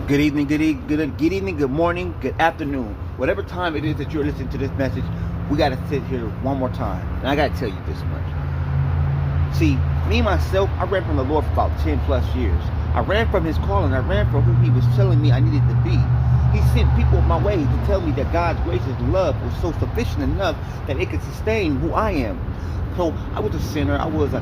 Good evening, good evening, good morning, good afternoon. Whatever time it is that you're listening to this message, we got to sit here one more time. And I got to tell you this much. See, me myself, I ran from the Lord for about 10 plus years. I ran from his calling. I ran from who he was telling me I needed to be. He sent people my way to tell me that God's grace and love was so sufficient enough that it could sustain who I am. So I was a sinner. I was a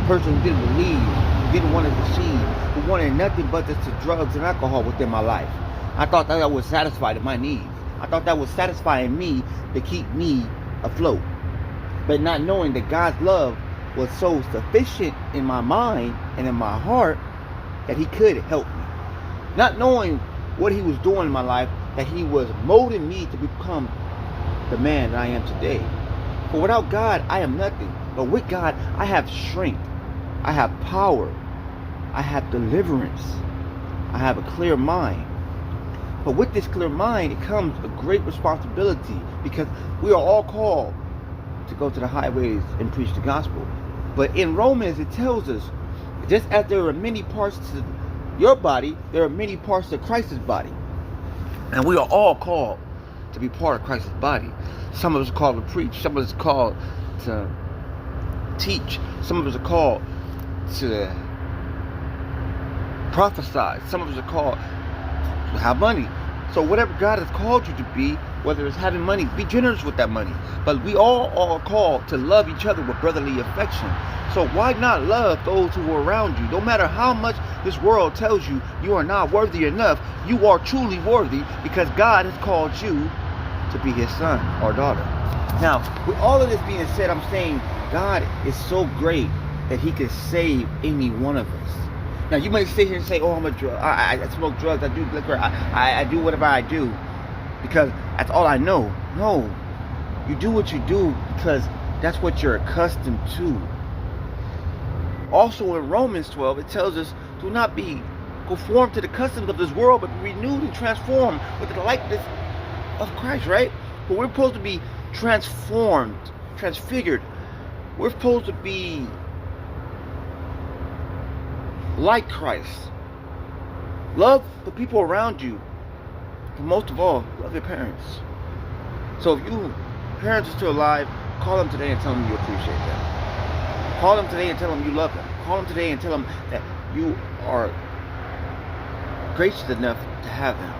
person who didn't believe, didn't want to receive, who wanted nothing but just the drugs and alcohol within my life. I thought that was satisfied my needs. I thought that was satisfying me to keep me afloat. But not knowing that God's love was so sufficient in my mind and in my heart that he could help me. Not knowing what he was doing in my life, that he was molding me to become the man that I am today. For without God, I am nothing. But with God, I have strength. I have power. I have deliverance. I have a clear mind. But with this clear mind, it comes a great responsibility, because we are all called to go to the highways and preach the gospel. But in Romans, it tells us, just as there are many parts to your body, there are many parts to Christ's body. And we are all called to be part of Christ's body. Some of us are called to preach. Some of us are called to teach. Some of us are called to prophesy. Some of us are called to have money. So whatever God has called you to be, whether it's having money, be generous with that money. But we all are called to love each other with brotherly affection. So why not love those who are around you? No matter how much this world tells you you are not worthy enough, you are truly worthy, because God has called you to be his son or daughter. Now, with all of this being said, I'm saying God is so great that he can save any one of us. Now, you might sit here and say, oh, I'm a drug. I smoke drugs. I do liquor. I do whatever I do because that's all I know. No. You do what you do because that's what you're accustomed to. Also in Romans 12, it tells us, do not be conformed to the customs of this world, but be renewed and transformed with the likeness of Christ, right? But we're supposed to be transformed, transfigured. We're supposed to be like Christ. Love the people around you. But most of all, love your parents. So if you parents are still alive, call them today and tell them you appreciate them. Call them today and tell them you love them. Call them today and tell them that you are gracious enough to have them.